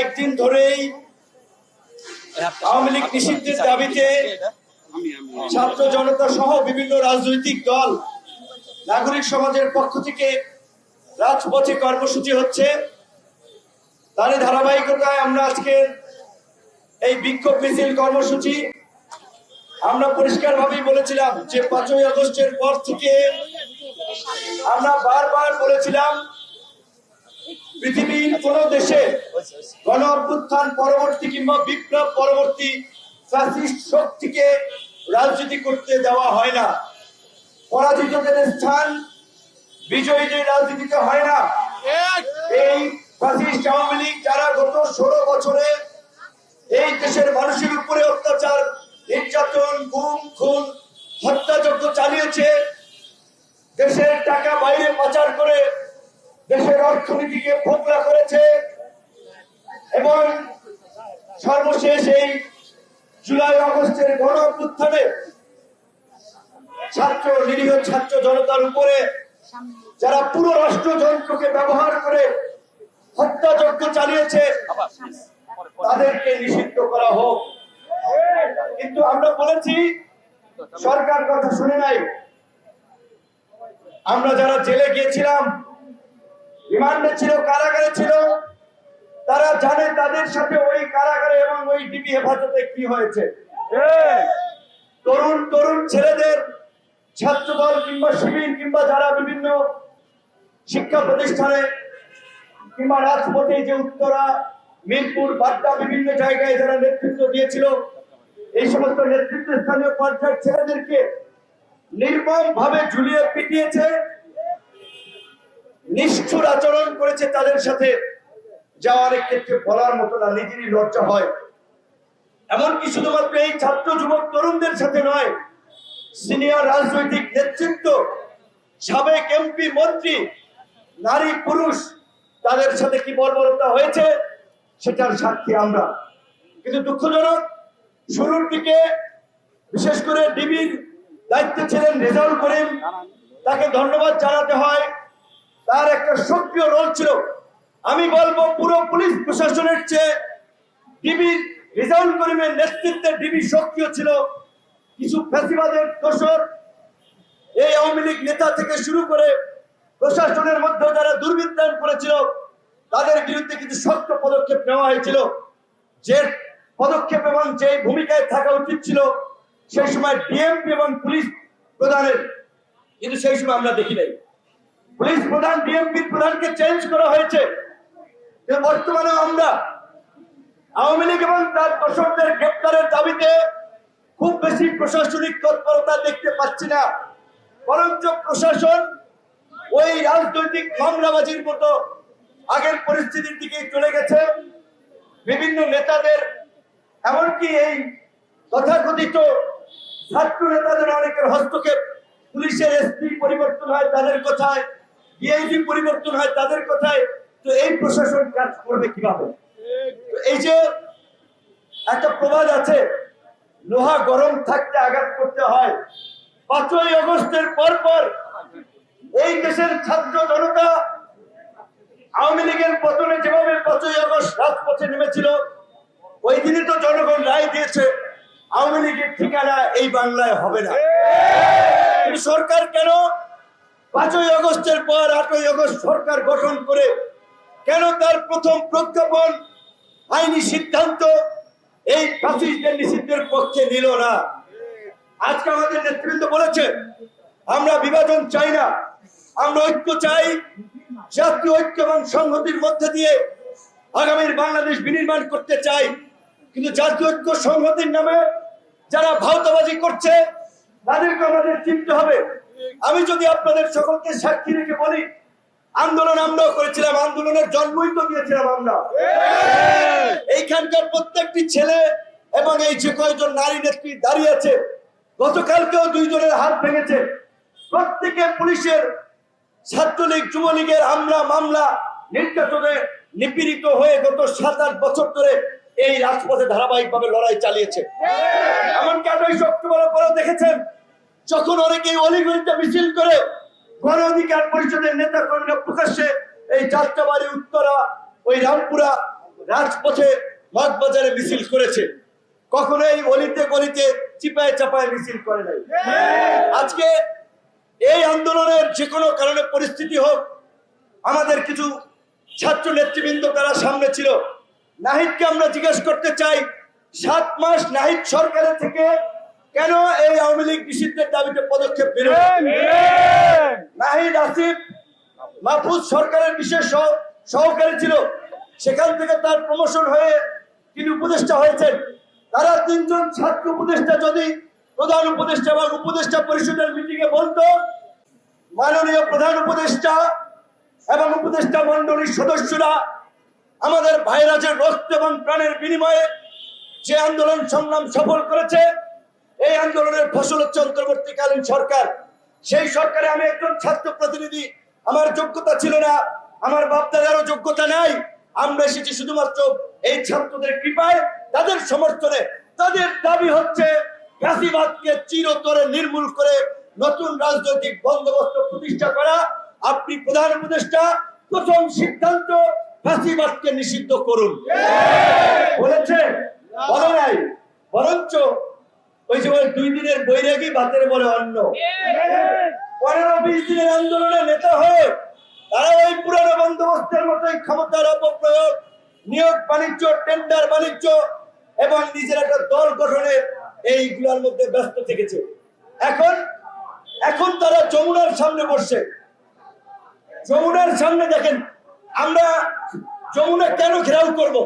কয়েকদিন ধরেই আওয়ামী লীগ নিষিদ্ধের দাবিতে ছাত্র জনতা সহ বিভিন্ন রাজনৈতিক দল নাগরিক সমাজের পক্ষ থেকে রাজপথে কর্মসূচি হচ্ছে। তার ধারাবাহিকতায় আমরা আজকে এই বিক্ষোভ মিছিল কর্মসূচি আমরা পরিষ্কারভাবেই বলেছিলাম যে 5ই আগস্টের পর থেকে আমরা বারবার বলেছিলাম পৃথিবীর কোন দেশে গণ অভ্যুত্থান পরবর্তী কিংবা বিপ্লব পরবর্তী ফ্যাসিস্ট শক্তিকে রাজনীতি করতে দেওয়া হয় না। পরাজিতদের স্থান বিজয়ীদের রাজনীতিতে হয় না। এই ফ্যাসিস্ট আওয়ামী লীগ যারা গত 16 বছরে এই দেশের মানুষের উপরে অত্যাচার, নির্যাতন, গুম, খুন, হত্যাযজ্ঞ চালিয়েছে, দেশের টাকা বাইরে পাচার করে দেশের অর্থনীতিকে ফোকলা করেছে এবং সর্বশেষ এই জুলাই আগস্টের গণ অভ্যুত্থানে নিরীহ ছাত্র জনতার উপরে যারা পুরো রাষ্ট্রযন্ত্রকে ব্যবহার করে হত্যাযজ্ঞ চালিয়েছে তাদেরকে নিষিদ্ধ করা হোক। কিন্তু আমরা বলেছি সরকার কথা শুনে নাই। আমরা যারা জেলে গিয়েছিলাম, রিমান্ডে ছিল, কারাগারে ছিল, তারা জানে তাদের সাথে ওই কারাগারে এবং ওই ডিবি হেফাজতে কি হয়েছে। তরুণ তরুণ ছেলেদের ছাত্রদল কিংবা শিবির কিংবা যারা বিভিন্ন শিক্ষা প্রতিষ্ঠানে কিংবা রাজপথে যে উত্তরা, মিরপুর, বাড্ডা বিভিন্ন জায়গায় যারা নেতৃত্ব দিয়েছিল, এই সমস্ত নেতৃত্ব স্থানীয় পর্যায়ের ছেলেদেরকে নির্মম ভাবে ঝুলিয়ে পিটিয়েছে, নিষ্ঠুর আচরণ করেছে তাদের সাথে, যা অনেক ক্ষেত্রে বলার মতো না, নিজেরই লজ্জা হয়। এমনকি শুধুমাত্র এই ছাত্র যুবক তরুণদের সাথে নয়, সিনিয়র রাজনৈতিক নেতৃত্ব, সাবেক এমপি, মন্ত্রী, নারী, পুরুষ, তাদের সাথে কি বর্বরতা হয়েছে সেটার সাক্ষী আমরা। কিন্তু দুঃখজনক, শুরুর দিকে বিশেষ করে ডিবির দায়িত্বে ছিলেন রেজাউল করিম, তাকে ধন্যবাদ জানাতে হয়। তার একটা সক্রিয় রোল ছিল। আমি বলবো পুরো পুলিশ প্রশাসনের চেয়ে ডিবির রেজাউল করিমের নেতৃত্বে ডিবি সক্রিয় ছিল। কিছু ফ্যাসিবাদের দোসর, এই আওয়ামী লীগ নেতা থেকে শুরু করে প্রশাসনের মধ্যে যারা দুর্বৃত্তায়ন করেছিল তাদের বিরুদ্ধে কিছু শক্ত পদক্ষেপ নেওয়া হয়েছিল। যে পদক্ষেপ এবং যে ভূমিকায় থাকা উচিত ছিল সেই সময় ডিএমপি এবং পুলিশ প্রধানের, কিন্তু সেই সময় আমরা দেখি নাই। পুলিশ প্রধান, ডিএমপি প্রধানকে চেঞ্জ করা হয়েছে। বর্তমানে আমরা আওয়ামী লীগ এবং তার দোসরদের গ্রেপ্তারের দাবিতে খুব বেশি প্রশাসনিক তৎপরতা দেখতে পাচ্ছি না, বরঞ্চ প্রশাসন ওই রাজনৈতিক মামলাবাজির মতো আগের পরিস্থিতির দিকে চলে গেছে। বিভিন্ন নেতাদের, এমনকি এই তথাকথিত ছাত্র নেতাদের অনেকের হস্তক্ষেপ, পুলিশের এসপি পরিবর্তন হয় তাদের কথায়, ডিআইজি পরিবর্তন হয় তাদের কথায়। তো এই প্রশাসন কাজ করবে কিভাবে? এই যে একটা প্রবাদ আছে, লোহা গরম থাকতে আঘাত করতে হয়। 5ই আগস্টের পর পর এই দেশের ছাত্র জনতা আওয়ামী লীগের পতনে যেভাবে 5ই আগস্ট রাজপথে নেমেছিল, ওই দিনই তো জনগণ রায় দিয়েছে আওয়ামী লীগের ঠিকানা এই বাংলায় হবে না। কিন্তু সরকার কেন 5ই আগস্টের পর 8ই আগস্ট সরকার গঠন করে কেন তার প্রথম প্রজ্ঞাপন, আইনি সিদ্ধান্ত এই ফ্যাসিস্টদের নিষিদ্ধের পক্ষে নিল না? আজকে আমাদের নেতৃত্ব বলেছে আমরা বিভাজন চাই না, আমরা ঐক্য চাই, জাতীয় ঐক্য এবং সংহতির মধ্যে দিয়ে আগামীর বাংলাদেশ বিনির্মাণ করতে চাই। কিন্তু জাতীয় ঐক্য সংহতির নামে যারা ভাওতাবাজি করছে তাদেরকে আমাদের চিনতে হবে। আমি যদি আপনাদের সকলকে সাক্ষী রেখে বলি, আন্দোলন আমরাও করেছিলাম, আন্দোলনের জন্মই তো দিয়েছিলাম আমরা। এইখানকার প্রত্যেকটি ছেলে এবং এই যে কয়েকজন নারী নেত্রী দাঁড়িয়ে আছে, গতকালকেও 2 জনের হাত ভেঙেছে। প্রত্যেকে পুলিশের, ছাত্রলীগ, যুবলীগের হামলা, মামলা, নির্যাতনে নিপীড়িত হয়ে গত 7-8 বছর ধরে এই রাজপথে ধারাবাহিকভাবে লড়াই চালিয়েছে। এমনকি 28 অক্টোবরের পরে দেখেছেন যখন অনেকেই অলিগলিতে মিছিল করে গণ অধিকার পরিষদের নেতা কর্মীরা প্রকাশ্যে এই যাত্রাবাড়ি, উত্তরা, ওই রামপুরা রাজপথে মগবাজারে মিছিল করেছে, কখনোই অলিতে গলিতে চিপায় চাপায় মিছিল করে নাই। আজকে এই আন্দোলনের যে কোনো কারণে পরিস্থিতি হোক, আমাদের কিছু ছাত্র নেতৃবৃন্দ তারা সামনে ছিল। নাহিদকে আমরা জিজ্ঞেস করতে চাই, 7 মাস নাহিদ সরকারের থেকে কেন এই আওয়ামী লীগ নিষিদ্ধের দাবিতে পদক্ষেপ নিল? নাহিদ আসিফ মাহফুজ সরকারের বিশেষ সহকারী ছিল, সেখান থেকে তার প্রমোশন হয়ে তিনি উপদেষ্টা হয়েছেন। তারা 3 জন ছাত্র উপদেষ্টা যদি প্রধান উপদেষ্টা এবং উপদেষ্টা পরিষদের মিটিং এ বলতো, মাননীয় প্রধান উপদেষ্টা এবং উপদেষ্টা মন্ডলীর সদস্যরা আমাদের ভাইরা যে রক্ত এবং প্রাণের বিনিময়ে যে আন্দোলন সংগ্রাম সফল করেছে, এই আন্দোলনের ফসল হচ্ছে অন্তর্বর্তীকালীন সরকার। সেই সরকারে আমি একজন ছাত্র প্রতিনিধি, আমার যোগ্যতা ছিল না, আমার বাপদাদারও যোগ্যতা নাই। আমরা এসেছি শুধুমাত্র এই ছাত্রদের কৃপায়, তাদের সমর্থনে। তাদের দাবি হচ্ছে ফ্যাসিবাদকে চিরতরে নির্মূল করে নতুন রাজনৈতিক বন্দোবস্ত প্রতিষ্ঠা করা। আপনি প্রধান উপদেষ্টা, প্রথম সিদ্ধান্ত ফ্যাসিবাদকে নিষিদ্ধ করুন বলেছে, বলে নাই। বরঞ্চ ওই যে 2 দিনের বৈরাগী বাতের বলে অন্য। 15-20 দিনের আন্দোলনের নেতা হয়ে তারা ওই পুরানো বন্দোবস্তের মতোই ক্ষমতার অপপ্রয়োগ, নিয়োগ বাণিজ্য, টেন্ডার বাণিজ্য এবং নিজের একটা দল গঠনে এইগুলোর মধ্যে ব্যস্ত থেকেছে। এখন তারা যমুনার সামনে বসছে। যমুনার সামনে দেখেন, আমরা যমুনা কেন ঘেরাও করব?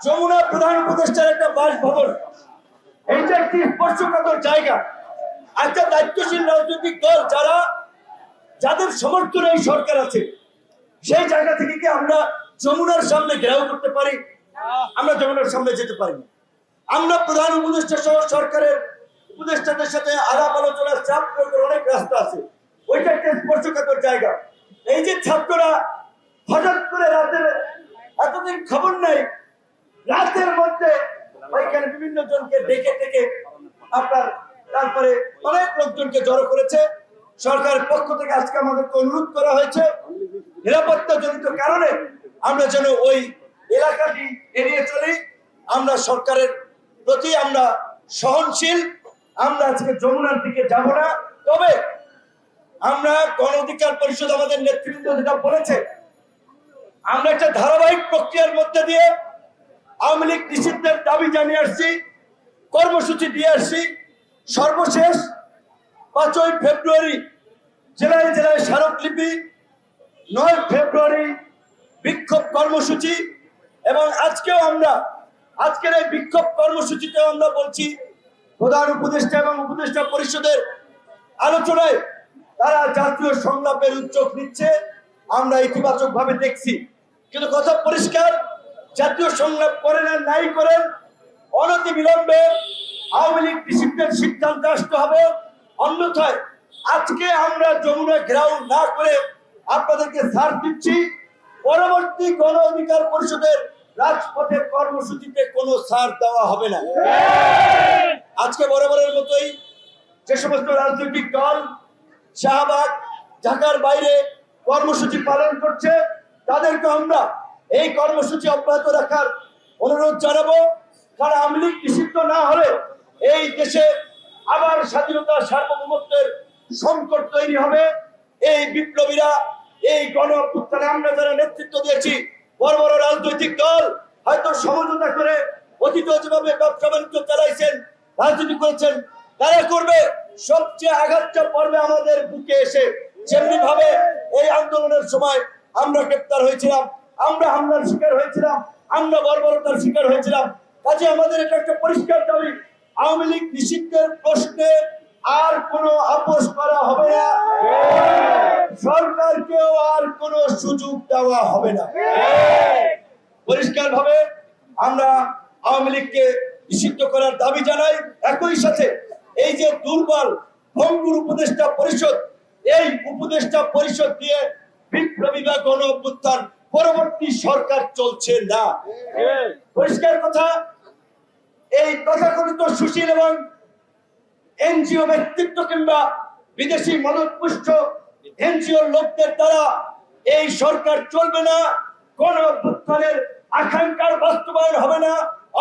যমুনা প্রধান উপদেষ্টার একটা বাসভবন, এইটা একটি স্পর্শকাতর জায়গা। একটা দায়িত্বশীল রাজনৈতিক দল যাদের সমর্থনে এই সরকার আছে, সেই জায়গা থেকে কি আমরা যমুনার সামনে ঘেরাও করতে পারি? আমরা যমুনার সামনে যেতে পারি না। আমরা প্রধান উপদেষ্টা সহ সরকারের উপদেষ্টাদের সাথে আলাপ আলোচনার চাপ প্রয়োগের অনেক রাস্তা আছে, ওইটা একটা স্পর্শকাতর জায়গা। এই যে ছাত্ররা হঠাৎ করে রাতের, এতদিন খবর নাই, রাতের মধ্যে ওইখানে বিভিন্ন জনকে ডেকে আপনার তারপরে অনেক লোকজনকে জড়ো করেছে। সরকারের পক্ষ থেকে আজকে আমাদেরকে অনুরোধ করা হয়েছে, নিরাপত্তা জনিত কারণে আমরা যেন ওই এলাকাটি এড়িয়ে চলি। আমরা সরকারের প্রতি আমরা সহনশীল, আমরা আজকে যমুনার দিকে যাব না। তবে আমরা গণ অধিকার পরিষদ আমাদের নেতৃবৃন্দ যেটা বলেছে, আমরা একটা ধারাবাহিক প্রক্রিয়ার মধ্যে দিয়ে আওয়ামী লীগ নিষিদ্ধের দাবি জানিয়ে আসছি, কর্মসূচি দিয়ে আসছি। সর্বশেষ 5ই ফেব্রুয়ারি জেলায় জেলায় স্মারকলিপি, 9 ফেব্রুয়ারি বিক্ষোভ কর্মসূচি, এবং আজকের এই বিক্ষোভ কর্মসূচিতেও আমরা বলছি, প্রধান উপদেষ্টা এবং উপদেষ্টা পরিষদের আলোচনায় তারা জাতীয় সংলাপের উদ্যোগ নিচ্ছে, আমরা ইতিবাচক ভাবে দেখছি। কিন্তু কথা পরিষ্কার, জাতীয় সংলাপ করেন আর নাই করেন, অনতি বিলম্বে আওয়ামী লীগ নিষিদ্ধের সিদ্ধান্ত আসতে হবে। অন্যথায় আজকে আমরা যমুনা ঘেরাও না করে আপনাদেরকে ছাড় দিচ্ছি, পরবর্তী গণ অধিকার পরিষদের রাজপথের কর্মসূচিতে কোনো ছাড় দেওয়া হবে না। আজকে বরাবরের মতোই যে সমস্ত রাজনৈতিক দল শাহবাগ, ঢাকার বাইরে কর্মসূচি পালন করছে, তাদেরকে আমরা এই কর্মসূচি অব্যাহত রাখার অনুরোধ জানাবো। কারণ আওয়ামী লীগ নিষিদ্ধ না হলে এই দেশে আবার স্বাধীনতা সার্বভৌমত্বের সংকট তৈরি হবে। এই বিপ্লবীরা, এই গণ অভ্যুত্থানে আমরা যারা নেতৃত্ব দিয়েছি, বড় বড় রাজনৈতিক দল হয়তো সমঝোতা করে অতীত যেভাবে ব্যবসা বাণিজ্য চালাইছেন, রাজনীতি করেছেন, তারা করবে। সবচেয়ে আঘাতটা পড়বে আমাদের বুকে এসে। যেমনি ভাবে এই আন্দোলনের সময় আমরা গ্রেপ্তার হয়েছিলাম, আমরা হামলার শিকার হয়েছিলাম, আমরা বর্বরতার শিকার হয়েছিলাম। কাজে আমাদের এটা একটা পরিষ্কার দাবি, আওয়ামী লীগ নিষিদ্ধের প্রশ্নে আর কোনো আপোষ করা হবে না, সরকারকেও আর কোনো সুযোগ দেওয়া হবে না। পরিষ্কার ভাবে আমরা আওয়ামী লীগকে নিষিদ্ধ করার দাবি জানাই। একই সাথে এই যে দুর্বল ভঙ্গুর উপদেষ্টা পরিষদ, এই উপদেষ্টা পরিষদ দিয়ে বিপ্লবী বা গণ অভ্যুত্থান পরবর্তী সরকার চলছে না। পরিষ্কার কথা, এই তথাকথিত সুশীল এবং এনজিও ব্যক্তিত্ব কিংবা বিদেশি মদতপুষ্ট এনজিও লোকদের দ্বারা এই সরকার চলবে না। গণ অভ্যুত্থানের আকাঙ্ক্ষার বাস্তবায়ন হবে না,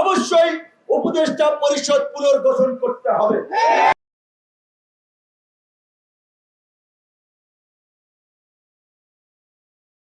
অবশ্যই উপদেষ্টা পরিষদ পুনর্গঠন করতে হবে।